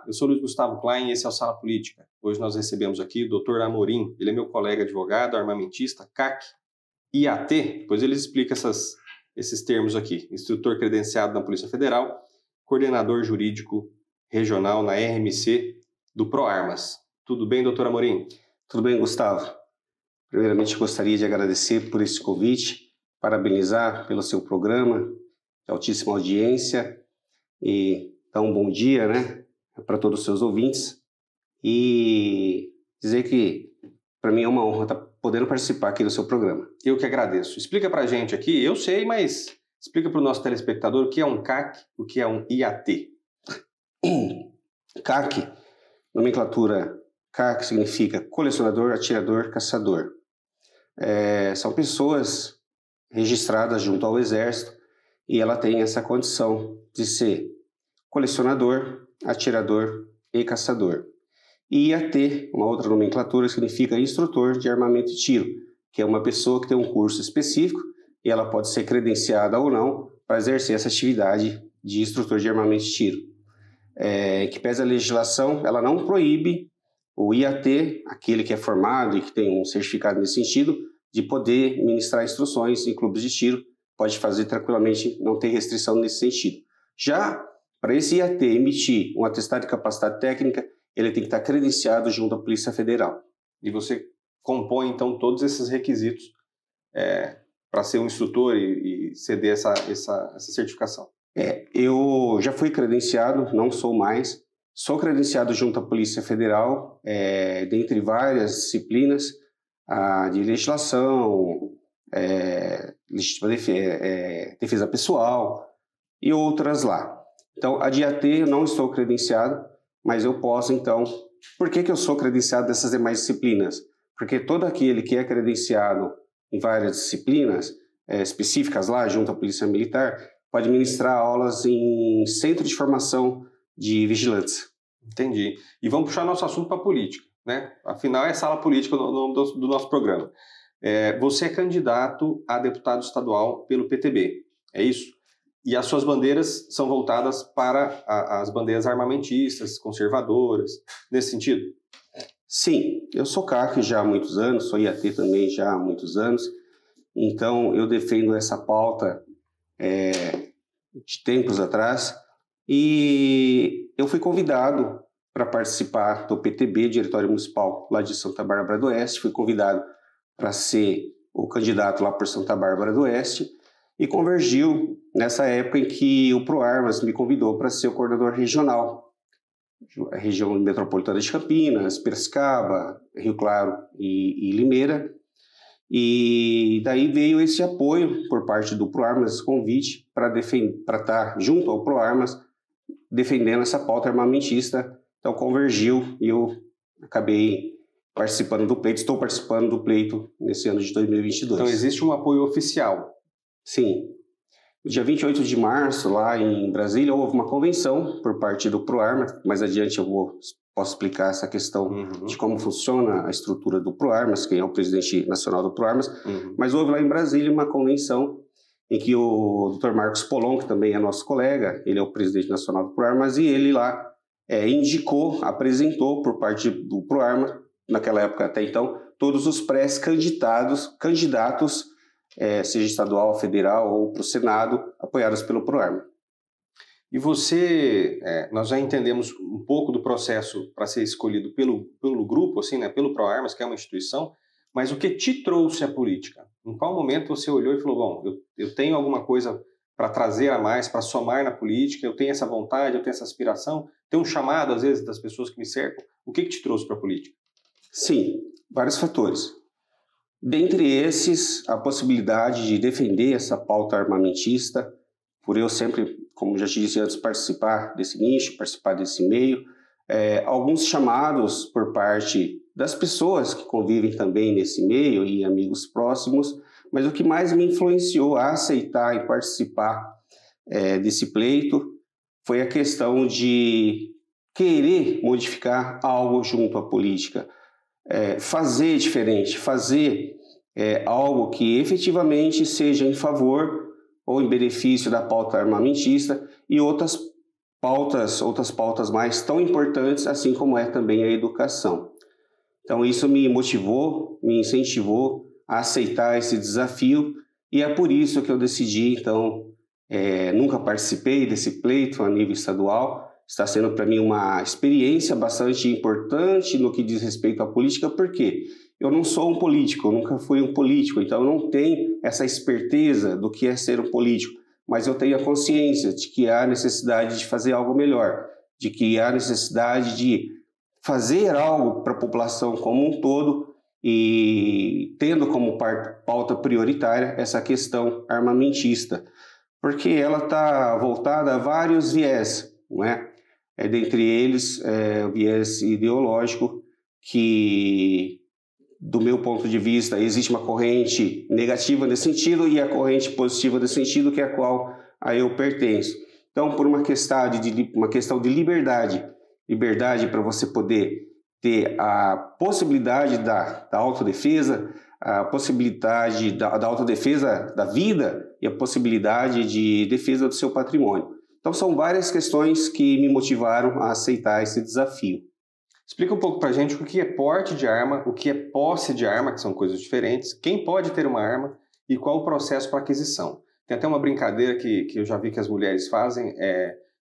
eu sou Luiz Gustavo Klein e esse é o Sala Política. Hoje nós recebemos aqui o Dr. Amorim, ele é meu colega advogado, armamentista, CAC, IAT, depois ele explica esses termos aqui, instrutor credenciado na Polícia Federal, coordenador jurídico regional na RMC do ProArmas. Tudo bem, doutor Amorim? Tudo bem, Gustavo. Primeiramente, gostaria de agradecer por esse convite, parabenizar pelo seu programa, de altíssima audiência, e dar um bom dia, para todos os seus ouvintes, e dizer que, para mim, é uma honra estar podendo participar aqui do seu programa. Eu que agradeço. Explica para a gente aqui, eu sei, mas explica para o nosso telespectador o que é um CAC, o que é um IAT. CAC, nomenclatura CAC significa colecionador, atirador, caçador. São pessoas registradas junto ao Exército e ela tem essa condição de ser colecionador, atirador e caçador. E IAT, uma outra nomenclatura, significa instrutor de armamento e tiro, que é uma pessoa que tem um curso específico e ela pode ser credenciada ou não para exercer essa atividade de instrutor de armamento e tiro. Que pese a legislação, ela não proíbe o IAT, aquele que é formado e que tem um certificado nesse sentido, de poder ministrar instruções em clubes de tiro, pode fazer tranquilamente, não tem restrição nesse sentido. Já para esse IAT emitir um atestado de capacidade técnica, ele tem que estar credenciado junto à Polícia Federal. E você compõe, então, todos esses requisitos para ser um instrutor e ceder essa certificação. Eu já fui credenciado, não sou mais. Sou credenciado junto à Polícia Federal, dentre várias disciplinas de legislação, legítima defesa pessoal e outras lá. Então, a de IAT eu não estou credenciado, mas eu posso, então... Por que eu sou credenciado dessas demais disciplinas? Porque todo aquele que é credenciado em várias disciplinas específicas lá, junto à Polícia Militar, pode ministrar aulas em centro de formação de vigilantes. Entendi. E vamos puxar nosso assunto para a política, Afinal, é Sala Política o nome do nosso programa. Você é candidato a deputado estadual pelo PTB, é isso? E as suas bandeiras são voltadas para as bandeiras armamentistas, conservadoras, nesse sentido? Sim, eu sou CAC já há muitos anos, sou IAT também já há muitos anos, então eu defendo essa pauta de tempos atrás, e eu fui convidado para participar do PTB, Diretório Municipal lá de Santa Bárbara do Oeste, fui convidado para ser o candidato lá por Santa Bárbara do Oeste, e convergiu nessa época em que o ProArmas me convidou para ser o coordenador regional, a região metropolitana de Campinas, Piracicaba, Rio Claro e Limeira. E daí veio esse apoio por parte do ProArmas, esse convite para estar junto ao ProArmas defendendo essa pauta armamentista. Então convergiu e eu acabei participando do pleito, estou participando do pleito nesse ano de 2022. Então existe um apoio oficial? Sim. No dia 28 de março, lá em Brasília, houve uma convenção por parte do ProArmas. Mais adiante eu posso explicar essa questão de como funciona a estrutura do ProArmas, quem é o presidente nacional do ProArmas. Mas houve lá em Brasília uma convenção em que o Dr. Marcos Polon, que também é nosso colega, ele é o presidente nacional do ProArmas, e ele lá apresentou por parte do ProArmas, naquela época até então, todos os candidatos, seja estadual, federal ou para o Senado, apoiados pelo ProArmas. E você, nós já entendemos um pouco do processo para ser escolhido pelo grupo, pelo ProArmas, que é uma instituição, mas o que te trouxe à política? Em qual momento você olhou e falou, bom, eu tenho alguma coisa para trazer a mais, para somar na política, eu tenho essa vontade, eu tenho essa aspiração, tem um chamado, às vezes, das pessoas que me cercam. O que te trouxe para a política? Sim, vários fatores. Dentre esses, a possibilidade de defender essa pauta armamentista, por eu sempre, como já te disse antes, participar desse nicho, participar desse meio, alguns chamados por parte das pessoas que convivem também nesse meio e amigos próximos, mas o que mais me influenciou a aceitar e participar desse pleito foi a questão de querer modificar algo junto à política, fazer diferente, fazer algo que efetivamente seja em favor ou em benefício da pauta armamentista e outras outras pautas mais tão importantes, assim como é também a educação. Então isso me motivou, me incentivou a aceitar esse desafio e é por isso que eu decidi, então, nunca participei desse pleito a nível estadual. Está sendo para mim uma experiência bastante importante no que diz respeito à política, porque eu não sou um político, eu nunca fui um político, então eu não tenho essa esperteza do que é ser um político, mas eu tenho a consciência de que há necessidade de fazer algo melhor, de que há necessidade de fazer algo para a população como um todo e tendo como pauta prioritária essa questão armamentista, porque ela está voltada a vários viés, não é? Dentre eles, o viés ideológico, que, do meu ponto de vista, existe uma corrente negativa nesse sentido e a corrente positiva nesse sentido, que é a qual eu pertenço. Então, por uma questão de liberdade para você poder ter a possibilidade da autodefesa, a possibilidade da autodefesa da vida e a possibilidade de defesa do seu patrimônio. Então, são várias questões que me motivaram a aceitar esse desafio. Explica um pouco para a gente o que é porte de arma, o que é posse de arma, que são coisas diferentes, quem pode ter uma arma e qual o processo para aquisição. Tem até uma brincadeira que eu já vi que as mulheres fazem,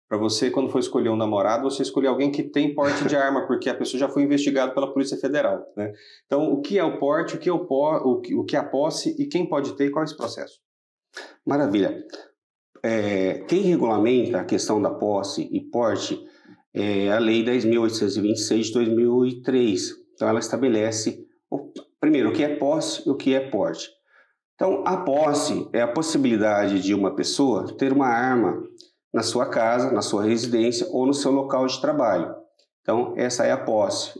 para você, quando for escolher um namorado, você escolher alguém que tem porte de arma, porque a pessoa já foi investigada pela Polícia Federal, né? Então, o que é o porte, o que é a posse e quem pode ter e qual é esse processo? Maravilha. Quem regulamenta a questão da posse e porte é a Lei 10.826 de 2003. Então, ela estabelece, primeiro, o que é posse e o que é porte. Então, a posse é a possibilidade de uma pessoa ter uma arma na sua casa, na sua residência ou no seu local de trabalho. Então, essa é a posse.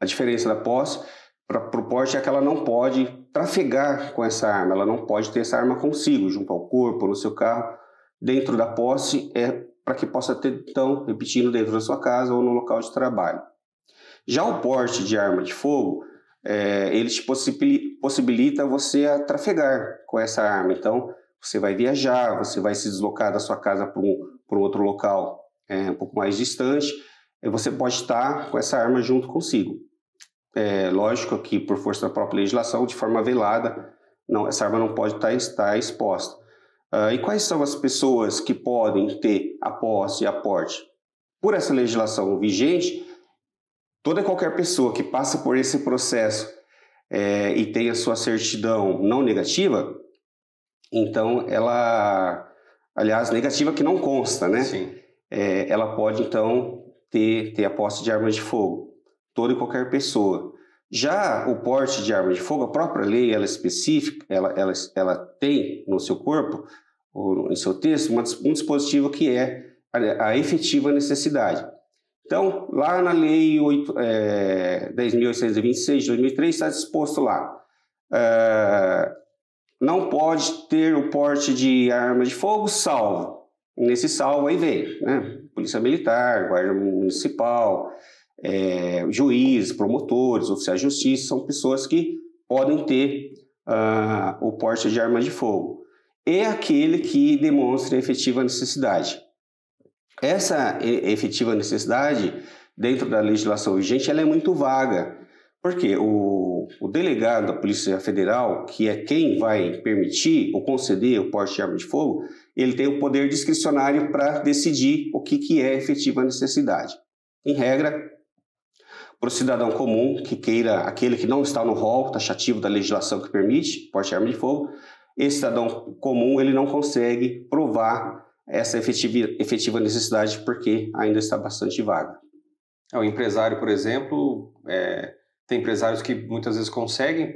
A diferença da posse para o porte é que ela não pode trafegar com essa arma, ela não pode ter essa arma consigo, junto ao corpo, no seu carro. Dentro da posse é para que possa ter, então, repetindo, dentro da sua casa ou no local de trabalho. Já o porte de arma de fogo, ele te possibilita você a trafegar com essa arma. Então, você vai viajar, você vai se deslocar da sua casa para um outro local um pouco mais distante, e você pode estar com essa arma junto consigo. Lógico que, por força da própria legislação, de forma velada, essa arma não pode estar exposta. E quais são as pessoas que podem ter a posse e a porte? Por essa legislação vigente, toda e qualquer pessoa que passa por esse processo e tem a sua certidão não negativa, então aliás, negativa que não consta, né? Sim. Ela pode, então, ter a posse de arma de fogo. Toda e qualquer pessoa. Já o porte de arma de fogo, a própria lei, ela é específica, ela tem no seu corpo, ou em seu texto, um dispositivo que é a efetiva necessidade. Então, lá na lei 10.826 de 2003, está disposto lá, não pode ter o porte de arma de fogo salvo. Nesse salvo aí vem, né? Polícia Militar, Guarda Municipal, juízes, promotores, oficiais de justiça, são pessoas que podem ter o porte de arma de fogo. É aquele que demonstra a efetiva necessidade. Essa efetiva necessidade, dentro da legislação vigente, ela é muito vaga. Porque o delegado da Polícia Federal, que é quem vai permitir ou conceder o porte de arma de fogo, ele tem o poder discricionário para decidir o que é efetiva necessidade. Em regra, para o cidadão comum que queira, aquele que não está no rol taxativo da legislação que permite porte de arma de fogo, esse cidadão comum ele não consegue provar essa efetiva necessidade porque ainda está bastante vaga. O empresário, por exemplo, tem empresários que muitas vezes conseguem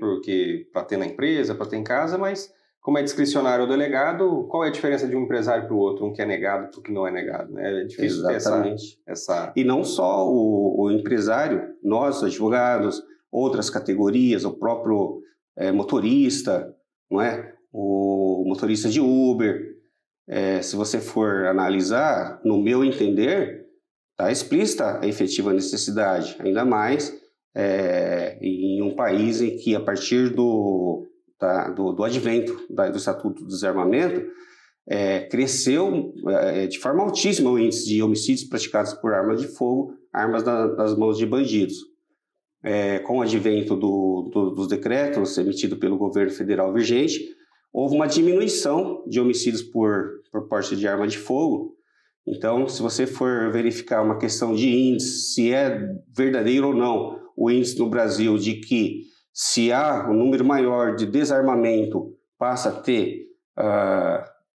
para ter na empresa, para ter em casa, mas como é discricionário o delegado, qual é a diferença de um empresário para o outro? Um que é negado para o que não é negado, né? É difícil ter essa... E não só o empresário, nós, advogados, outras categorias, o próprio motorista, não é? O motorista de Uber. Se você for analisar, no meu entender, está explícita a efetiva necessidade, ainda mais em um país em que, a partir do advento do Estatuto do Desarmamento, cresceu de forma altíssima o índice de homicídios praticados por armas de fogo, armas nas mãos de bandidos. Com o advento dos decretos emitidos pelo governo federal vigente, houve uma diminuição de homicídios por porte de arma de fogo. Então, se você for verificar uma questão de índice, se é verdadeiro ou não o índice no Brasil de que se há um número maior de desarmamento, passa a ter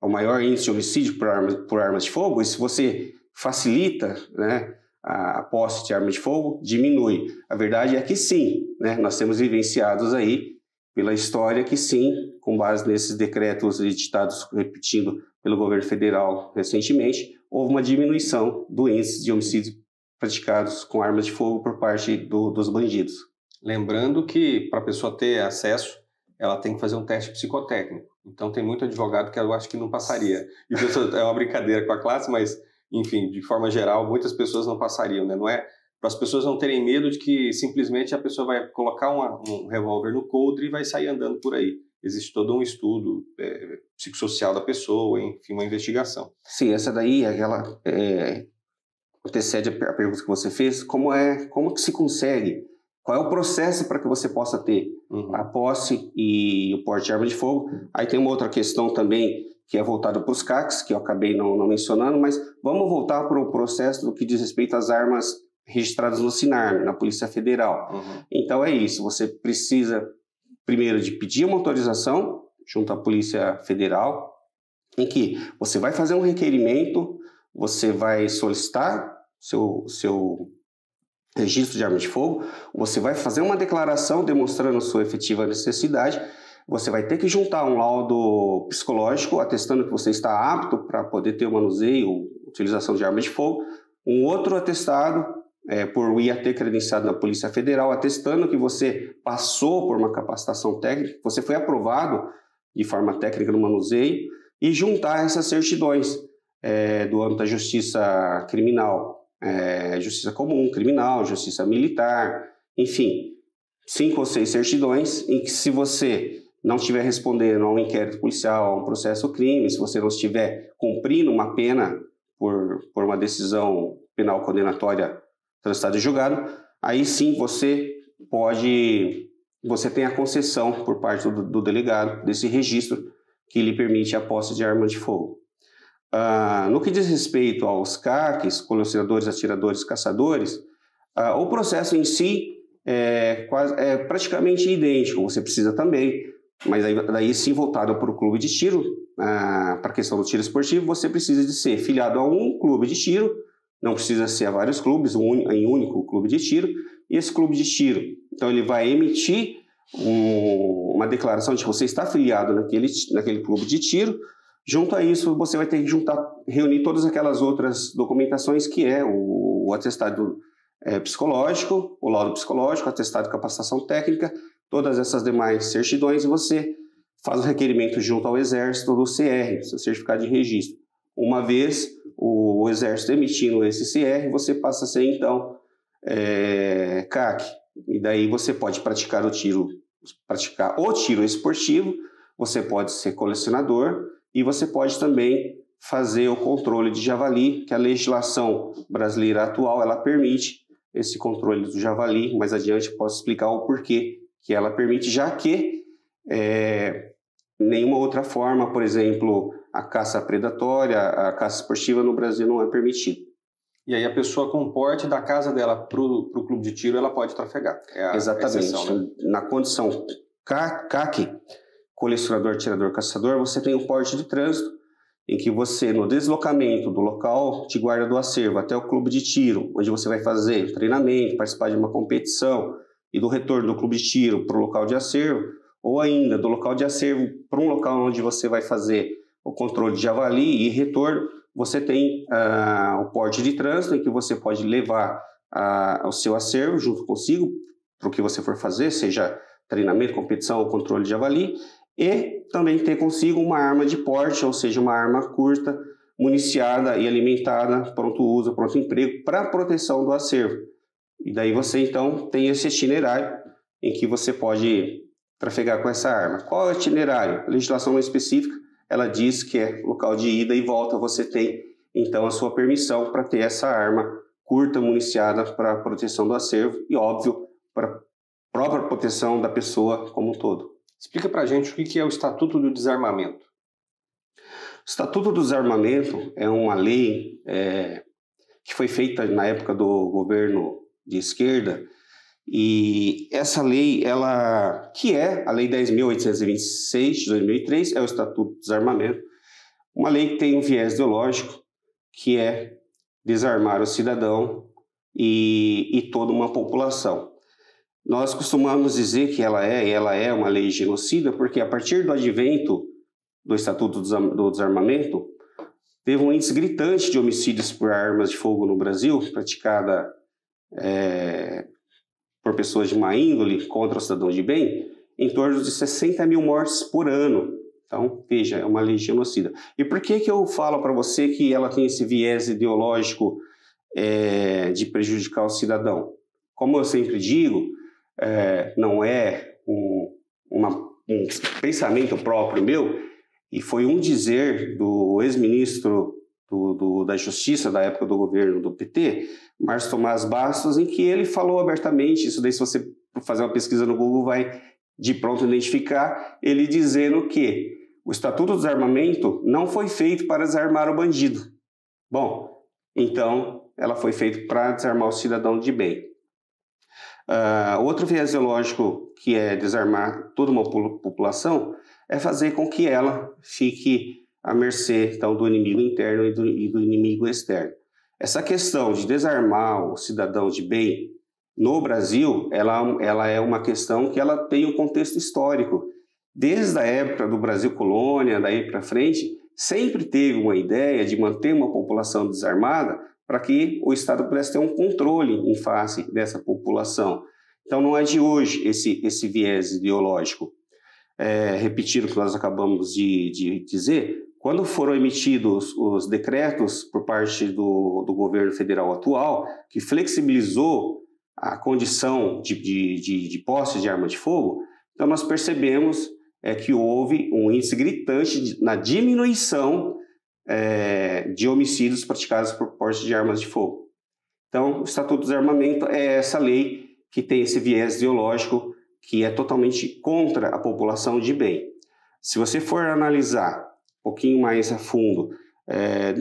o maior índice de homicídio por armas de fogo, e se você facilita, né, a posse de arma de fogo, diminui. A verdade é que sim, né, nós temos vivenciados aí pela história que sim, com base nesses decretos editados, repetindo, pelo governo federal recentemente, houve uma diminuição do índice de homicídios praticados com armas de fogo por parte dos bandidos. Lembrando que para a pessoa ter acesso, ela tem que fazer um teste psicotécnico. Então tem muito advogado que eu acho que não passaria. Isso é uma brincadeira com a classe, mas, enfim, de forma geral, muitas pessoas não passariam, né? Não é para as pessoas não terem medo de que simplesmente a pessoa vai colocar um revólver no coldre e vai sair andando por aí. Existe todo um estudo psicossocial da pessoa, enfim, uma investigação. Sim, essa daí, ela antecede a pergunta que você fez, como que se consegue, qual é o processo para que você possa ter a posse e o porte de arma de fogo. Aí tem uma outra questão também, que é voltada para os CACs, que eu acabei não mencionando, mas vamos voltar para o processo do que diz respeito às armas registradas no SINARM, na Polícia Federal. Então é isso, você precisa primeiro de pedir uma autorização junto à Polícia Federal, em que você vai fazer um requerimento, você vai solicitar seu registro de arma de fogo, você vai fazer uma declaração demonstrando sua efetiva necessidade, você vai ter que juntar um laudo psicológico atestando que você está apto para poder ter o manuseio, utilização de arma de fogo, um outro atestado por IAT credenciado na Polícia Federal, atestando que você passou por uma capacitação técnica, você foi aprovado de forma técnica no manuseio, e juntar essas certidões do âmbito da justiça criminal, justiça comum, criminal, justiça militar, enfim, 5 ou 6 certidões em que, se você não estiver respondendo a um inquérito policial, a um processo crime, se você não estiver cumprindo uma pena por uma decisão penal condenatória transitada e julgado, aí sim você tem a concessão por parte do delegado desse registro que lhe permite a posse de arma de fogo. No que diz respeito aos CACs, colecionadores, atiradores, caçadores, o processo em si é praticamente idêntico. Você precisa também, mas daí sim voltado para o clube de tiro, para a questão do tiro esportivo, você precisa de ser filiado a um clube de tiro, não precisa ser a vários clubes, em único clube de tiro, e esse clube de tiro, então ele vai emitir uma declaração de que você está afiliado naquele clube de tiro. Junto a isso, você vai ter que reunir todas aquelas outras documentações, que é o atestado psicológico, o laudo psicológico, o atestado de capacitação técnica, todas essas demais certidões, e você faz o requerimento junto ao Exército do CR, seu certificado de registro. Uma vez o Exército emitindo esse CR, você passa a ser, então, CAC. E daí você pode praticar o tiro esportivo, você pode ser colecionador, e você pode também fazer o controle de javali, que a legislação brasileira atual ela permite esse controle do javali. Mais adiante posso explicar o porquê que ela permite, já que nenhuma outra forma, por exemplo, a caça predatória, a caça esportiva no Brasil não é permitida. E aí a pessoa com o porte da casa dela para o clube de tiro, ela pode trafegar. Exatamente. Exceção, né? Na condição CAC, colecionador, atirador, caçador, você tem um porte de trânsito em que você, no deslocamento do local de guarda do acervo até o clube de tiro, onde você vai fazer treinamento, participar de uma competição, e do retorno do clube de tiro para o local de acervo, ou ainda do local de acervo para um local onde você vai fazer o controle de javali e retorno, você tem o porte de trânsito, em que você pode levar o seu acervo junto consigo para o que você for fazer, seja treinamento, competição ou controle de javali, e também ter consigo uma arma de porte, ou seja, uma arma curta, municiada e alimentada, pronto uso, pronto emprego, para proteção do acervo. E daí você, então, tem esse itinerário em que você pode trafegar com essa arma. Qual é o itinerário? A legislação não específica, ela diz que é local de ida e volta, você tem então a sua permissão para ter essa arma curta municiada para proteção do acervo e, óbvio, para própria proteção da pessoa como um todo. Explica para a gente o que é o Estatuto do Desarmamento. O Estatuto do Desarmamento é uma lei que foi feita na época do governo de esquerda, e essa lei, que é a Lei 10.826 de 2003, é o Estatuto do Desarmamento, uma lei que tem um viés ideológico, que é desarmar o cidadão e toda uma população. Nós costumamos dizer que ela é uma lei genocida, porque a partir do advento do Estatuto do Desarmamento, teve um índice gritante de homicídios por armas de fogo no Brasil, praticada por pessoas de má índole contra o cidadão de bem, em torno de 60 mil mortes por ano. Então, veja, é uma lei genocida. E por que eu falo para você que ela tem esse viés ideológico de prejudicar o cidadão? Como eu sempre digo, não é um pensamento próprio meu, e foi um dizer do ex-ministro da Justiça da época do governo do PT, Márcio Tomás Bastos, em que ele falou abertamente, isso daí se você fazer uma pesquisa no Google vai de pronto identificar, ele dizendo que o Estatuto do Desarmamento não foi feito para desarmar o bandido. Bom, então ela foi feita para desarmar o cidadão de bem. Outro viés ideológico que é desarmar toda uma população é fazer com que ela fique à mercê então, do inimigo interno e do inimigo externo. Essa questão de desarmar o cidadão de bem no Brasil, ela é uma questão que ela tem um contexto histórico. Desde a época do Brasil colônia, daí para frente, sempre teve uma ideia de manter uma população desarmada para que o Estado pudesse ter um controle em face dessa população. Então não é de hoje esse viés ideológico. Repetindo o que nós acabamos de dizer, quando foram emitidos os decretos por parte do governo federal atual, que flexibilizou a condição de posse de arma de fogo, então nós percebemos que houve um índice gritante na diminuição de homicídios praticados por posse de armas de fogo. Então, o Estatuto do Desarmamento é essa lei que tem esse viés ideológico que é totalmente contra a população de bem. Se você for analisar um pouquinho mais a fundo,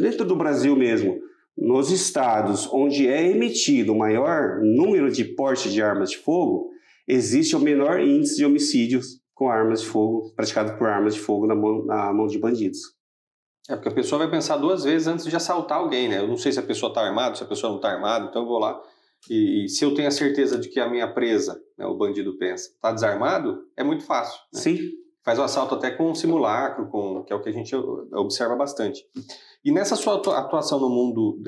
dentro do Brasil mesmo, nos estados onde é emitido o maior número de porte de armas de fogo, existe o menor índice de homicídios com armas de fogo, praticados por armas de fogo na mão de bandidos. Porque a pessoa vai pensar duas vezes antes de assaltar alguém, né? Eu não sei se a pessoa está armada, se a pessoa não está armada, então eu vou lá e se eu tenho a certeza de que a minha presa, né, o bandido pensa, está desarmado, é muito fácil. Né? Sim. Faz o assalto até com um simulacro, que é o que a gente observa bastante. E nessa sua atuação no mundo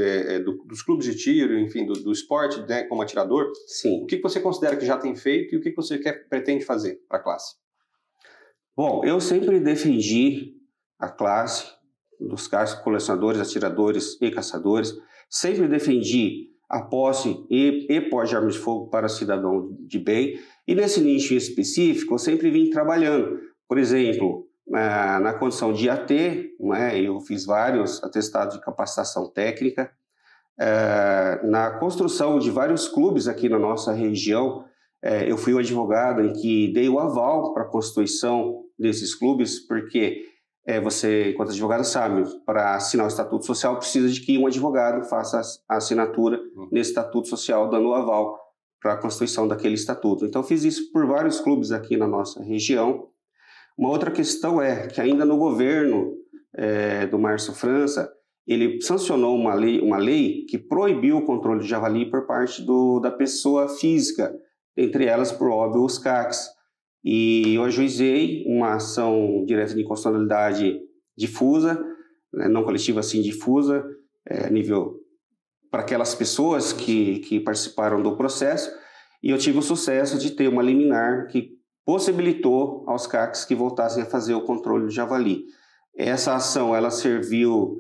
dos clubes de tiro, enfim, do esporte, né, como atirador, sim, o que você considera que já tem feito e o que você pretende fazer para a classe? Bom, eu sempre defendi a classe dos caras colecionadores, atiradores e caçadores, sempre defendi a posse e porte de armas de fogo para cidadão de bem, e nesse nicho específico eu sempre vim trabalhando. Por exemplo, na condição de AT, né, eu fiz vários atestados de capacitação técnica, na construção de vários clubes aqui na nossa região, eu fui o advogado em que dei o aval para a constituição desses clubes, porque você, enquanto advogado, sabe, para assinar o Estatuto Social precisa de que um advogado faça a assinatura nesse Estatuto Social, dando o aval para a constituição daquele estatuto. Então, fiz isso por vários clubes aqui na nossa região. Uma outra questão é que ainda no governo do Márcio França, ele sancionou uma lei que proibiu o controle de javali por parte da pessoa física, entre elas, por óbvio, os CACs. E eu ajuizei uma ação direta de inconstitucionalidade difusa, não coletiva, assim, difusa, nível para aquelas pessoas que participaram do processo, e eu tive o sucesso de ter uma liminar que possibilitou aos CACs que voltassem a fazer o controle do javali. Essa ação ela serviu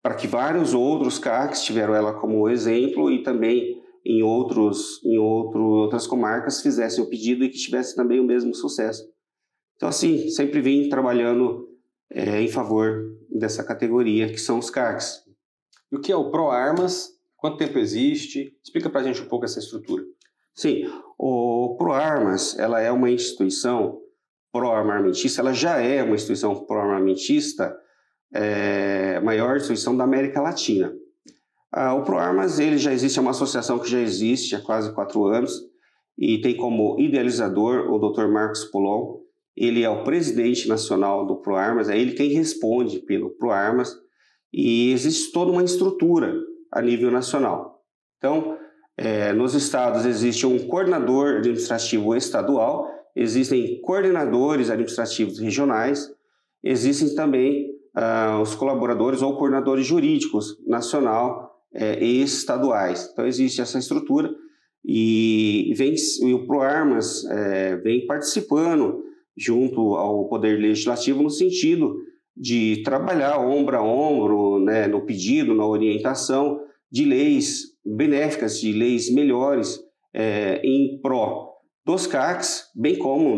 para que vários outros CACs tiveram ela como exemplo e também em outras comarcas fizessem o pedido e que tivesse também o mesmo sucesso. Então, assim, sempre vim trabalhando em favor dessa categoria, que são os CACs. E o que é o ProArmas? Quanto tempo existe? Explica para a gente um pouco essa estrutura. Sim, o ProArmas, ela é uma instituição pró-armamentista, ela já é uma instituição pró-armamentista, maior instituição da América Latina. O ProArmas, ele já existe, é uma associação que já existe há quase 4 anos, e tem como idealizador o Dr. Marcos Poulon. Ele é o presidente nacional do ProArmas, é ele quem responde pelo ProArmas, e existe toda uma estrutura a nível nacional. Então, nos estados existe um coordenador administrativo estadual, existem coordenadores administrativos regionais, existem também os colaboradores ou coordenadores jurídicos nacional e estaduais. Então, existe essa estrutura e o ProArmas vem participando junto ao Poder Legislativo no sentido de trabalhar ombro a ombro, né, no pedido, na orientação de leis benéficas, de leis melhores em pró dos CACs, bem como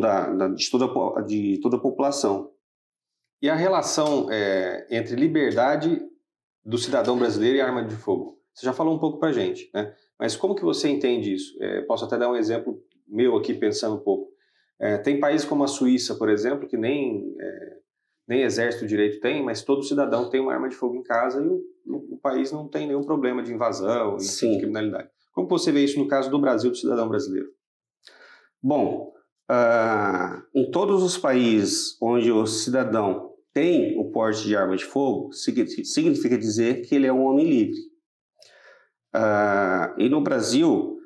de toda a população. E a relação entre liberdade do cidadão brasileiro e arma de fogo? Você já falou um pouco para a gente, né? Mas como que você entende isso? Posso até dar um exemplo meu aqui, pensando um pouco. Tem países como a Suíça, por exemplo, que nem exército direito tem, mas todo cidadão tem uma arma de fogo em casa e o país não tem nenhum problema de invasão e de criminalidade. Como você vê isso no caso do Brasil, do cidadão brasileiro? Bom, em todos os países onde o cidadão tem o porte de arma de fogo, significa dizer que ele é um homem livre. E no Brasil,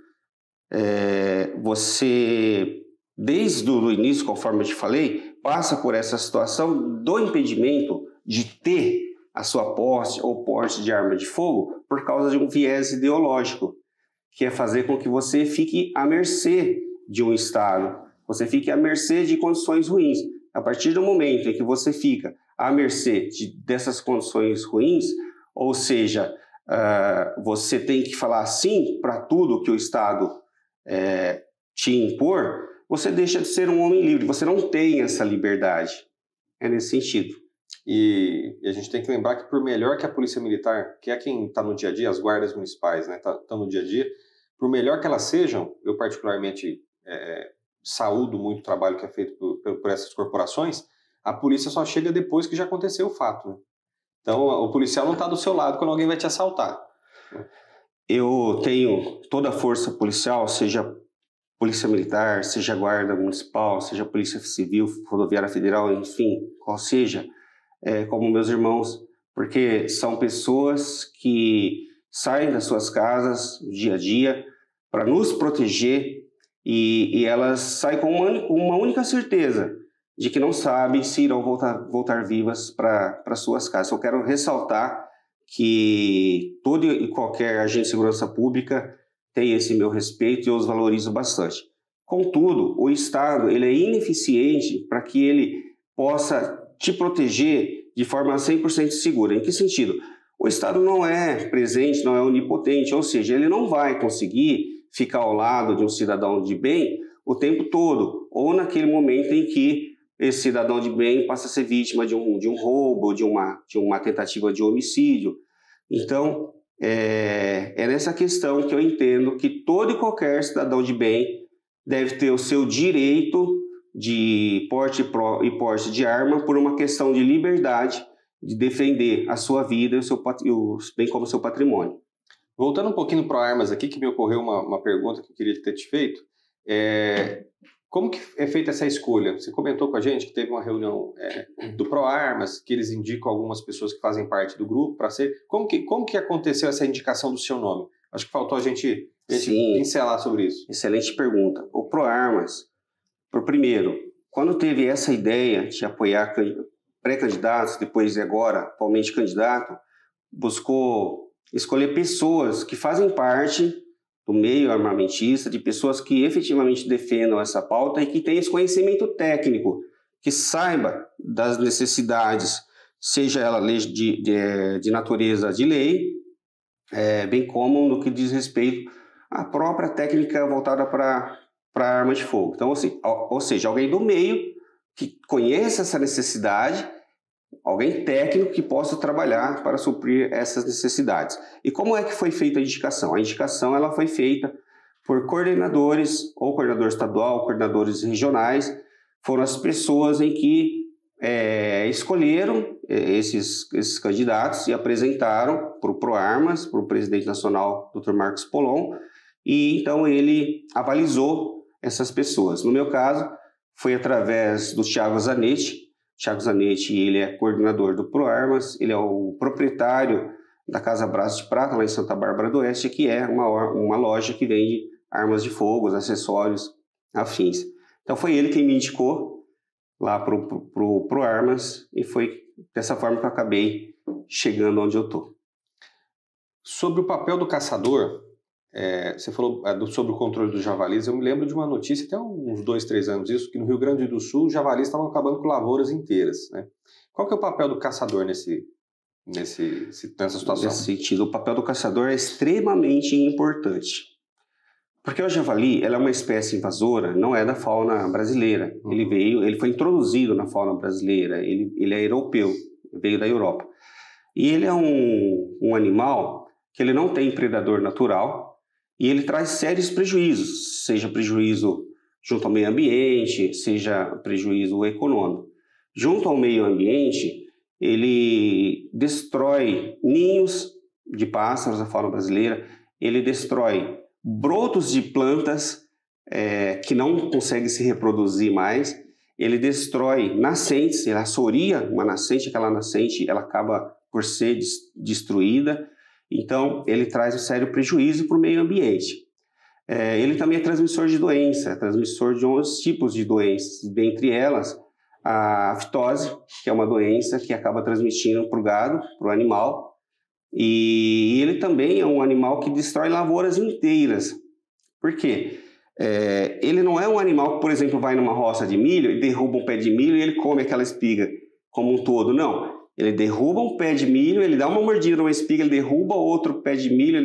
você, desde o início, conforme eu te falei, passa por essa situação do impedimento de ter a sua posse ou porte de arma de fogo por causa de um viés ideológico, que é fazer com que você fique à mercê de um Estado, você fique à mercê de condições ruins. A partir do momento em que você fica à mercê dessas condições ruins, ou seja, você tem que falar sim para tudo que o Estado te impor, você deixa de ser um homem livre, você não tem essa liberdade. É nesse sentido. E a gente tem que lembrar que por melhor que a Polícia Militar, que é quem está no dia a dia, as guardas municipais, né, estão no dia a dia, por melhor que elas sejam, eu particularmente saúdo muito o trabalho que é feito por essas corporações, a polícia só chega depois que já aconteceu o fato, né? Então o policial não está do seu lado quando alguém vai te assaltar. Eu tenho toda a força policial, seja Polícia Militar, seja Guarda Municipal, seja Polícia Civil, Rodoviária Federal, enfim, qual seja, como meus irmãos, porque são pessoas que saem das suas casas dia a dia para nos proteger e elas saem com uma única certeza de que não sabem se irão voltar vivas para suas casas. Eu quero ressaltar que todo e qualquer agente de segurança pública tem esse meu respeito e eu os valorizo bastante. Contudo, o Estado ele é ineficiente para que ele possa te proteger de forma 100% segura. Em que sentido? O Estado não é presente, não é onipotente, ou seja, ele não vai conseguir ficar ao lado de um cidadão de bem o tempo todo, ou naquele momento em que esse cidadão de bem passa a ser vítima de um roubo, de uma tentativa de homicídio. Então, é nessa questão que eu entendo que todo e qualquer cidadão de bem deve ter o seu direito de porte e porte de arma por uma questão de liberdade, de defender a sua vida bem como o seu patrimônio. Voltando um pouquinho para armas aqui, que me ocorreu uma pergunta que eu queria ter te feito. Como que é feita essa escolha? Você comentou com a gente que teve uma reunião do ProArmas, que eles indicam algumas pessoas que fazem parte do grupo para ser... Como que aconteceu essa indicação do seu nome? Acho que faltou a gente pincelar sobre isso. Excelente pergunta. O ProArmas, primeiro, quando teve essa ideia de apoiar pré-candidatos, depois e agora, atualmente candidato, buscou escolher pessoas que fazem parte do meio armamentista, de pessoas que efetivamente defendam essa pauta e que tenham esse conhecimento técnico, que saiba das necessidades, seja ela de natureza de lei, bem como no que diz respeito à própria técnica voltada para arma de fogo. Então, ou seja, alguém do meio que conheça essa necessidade alguém técnico que possa trabalhar para suprir essas necessidades. E como é que foi feita a indicação? A indicação ela foi feita por coordenadores, ou coordenador estadual, coordenadores regionais, foram as pessoas em que escolheram esses candidatos e apresentaram para o ProArmas, para o presidente nacional, Dr. Marcos Polon, e então ele avalizou essas pessoas. No meu caso, foi através do Thiago Zanetti. Thiago Zanetti, ele é coordenador do ProArmas, ele é o proprietário da Casa Braço de Prata, lá em Santa Bárbara do Oeste, que é uma loja que vende armas de fogo, acessórios, afins. Então foi ele quem me indicou lá pro ProArmas e foi dessa forma que eu acabei chegando onde eu estou. Sobre o papel do caçador, você falou sobre o controle dos javalis. Eu me lembro de uma notícia, até uns 2, 3 anos isso, que no Rio Grande do Sul os javalis estavam acabando com lavouras inteiras, né? Qual que é o papel do caçador nessa situação? Nesse sentido, o papel do caçador é extremamente importante. Porque o javali, ela é uma espécie invasora, não é da fauna brasileira. Ele foi introduzido na fauna brasileira, ele é europeu, veio da Europa. E ele é um animal que ele não tem predador natural e ele traz sérios prejuízos, seja prejuízo junto ao meio ambiente, seja prejuízo econômico. Junto ao meio ambiente, ele destrói ninhos de pássaros da fauna brasileira, ele destrói brotos de plantas que não conseguem se reproduzir mais, ele destrói nascentes, ele assoria uma nascente, aquela nascente ela acaba por ser destruída, então ele traz um sério prejuízo para o meio ambiente. Ele também é transmissor de doença, transmissor de 11 tipos de doenças, dentre elas a fitose, que é uma doença que acaba transmitindo para o gado, para o animal, e ele também é um animal que destrói lavouras inteiras. Por quê? Ele não é um animal que, por exemplo, vai numa roça de milho e derruba um pé de milho e ele come aquela espiga como um todo. Não. Ele derruba um pé de milho, ele dá uma mordida numa espiga, ele derruba outro pé de milho,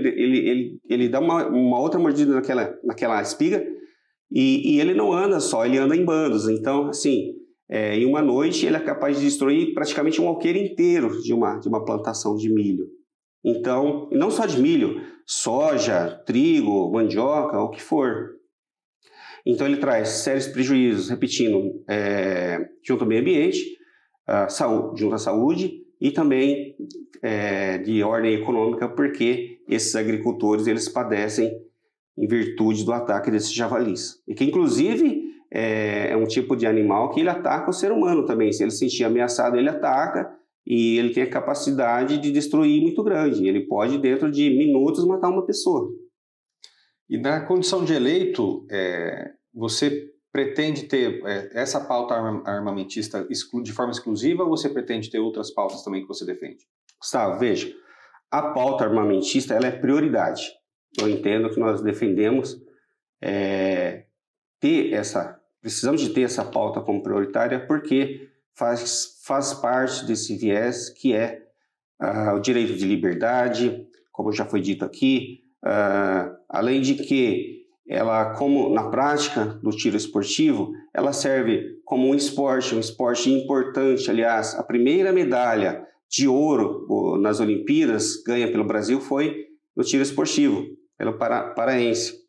ele dá uma outra mordida naquela espiga e ele não anda só, ele anda em bandos. Então, assim, em uma noite ele é capaz de destruir praticamente um alqueire inteiro de uma plantação de milho. Então, não só de milho, soja, trigo, mandioca, o que for. Então ele traz sérios prejuízos, repetindo, junto ao meio ambiente, junto à saúde e também de ordem econômica, porque esses agricultores eles padecem em virtude do ataque desses javalis. E que inclusive é um tipo de animal que ele ataca o ser humano também. Se ele se sentir ameaçado, ele ataca. E ele tem a capacidade de destruir muito grande. Ele pode, dentro de minutos, matar uma pessoa. E na condição de eleito, você pretende ter essa pauta armamentista de forma exclusiva ou você pretende ter outras pautas também que você defende? Gustavo, veja, a pauta armamentista ela é prioridade. Eu entendo que nós defendemos precisamos de ter essa pauta como prioritária porque faz parte desse viés que é o direito de liberdade, como já foi dito aqui, além de que ela, como na prática do tiro esportivo, ela serve como um esporte importante. Aliás, a primeira medalha de ouro nas Olimpíadas ganha pelo Brasil foi no tiro esportivo, pelo paraense.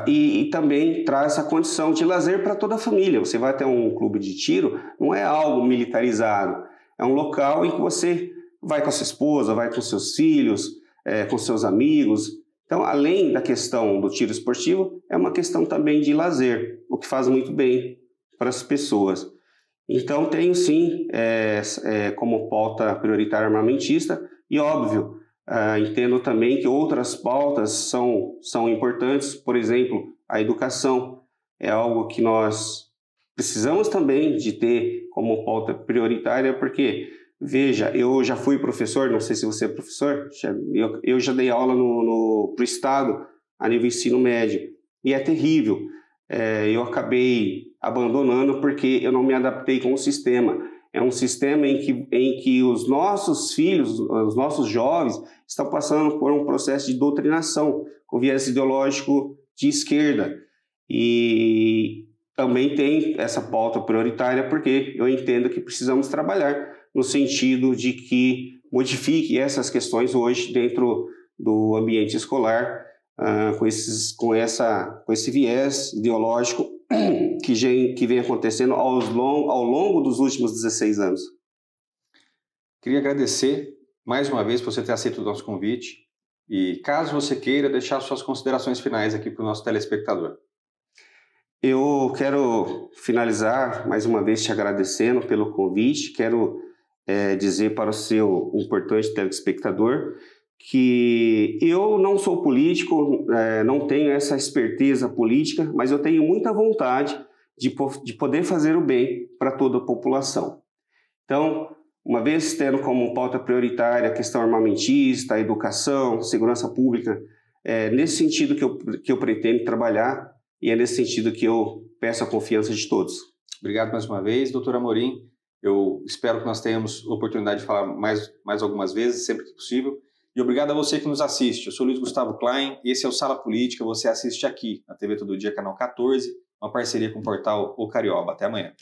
E também traz a condição de lazer para toda a família. Você vai até um clube de tiro, não é algo militarizado, é um local em que você vai com a sua esposa, vai com seus filhos, com seus amigos. Então, além da questão do tiro esportivo, é uma questão também de lazer, o que faz muito bem para as pessoas. Então, tenho sim como pauta prioritária armamentista e, óbvio, entendo também que outras pautas são importantes, por exemplo, a educação é algo que nós precisamos também de ter como pauta prioritária, porque, veja, eu já fui professor, não sei se você é professor, eu já dei aula pro Estado a nível ensino médio, e é terrível. Eu acabei abandonando porque eu não me adaptei com o sistema. É um sistema em que os nossos filhos, os nossos jovens, estão passando por um processo de doutrinação com viés ideológico de esquerda. E também tem essa pauta prioritária, porque eu entendo que precisamos trabalhar no sentido de que modifique essas questões hoje dentro do ambiente escolar, com esse viés ideológico que vem acontecendo ao longo dos últimos 16 anos. Queria agradecer mais uma vez por você ter aceito o nosso convite e caso você queira deixar suas considerações finais aqui para o nosso telespectador. Eu quero finalizar mais uma vez te agradecendo pelo convite, quero dizer para o seu importante telespectador que eu não sou político, não tenho essa esperteza política, mas eu tenho muita vontade de poder fazer o bem para toda a população. Então, uma vez tendo como pauta prioritária a questão armamentista, a educação, segurança pública, é nesse sentido que eu pretendo trabalhar e é nesse sentido que eu peço a confiança de todos. Obrigado mais uma vez, doutor Amorim. Eu espero que nós tenhamos oportunidade de falar mais algumas vezes, sempre que possível. E obrigado a você que nos assiste. Eu sou Luiz Gustavo Klein, esse é o Sala Política, você assiste aqui na TV Todo Dia, canal 14, uma parceria com o portal O Carioba. Até amanhã.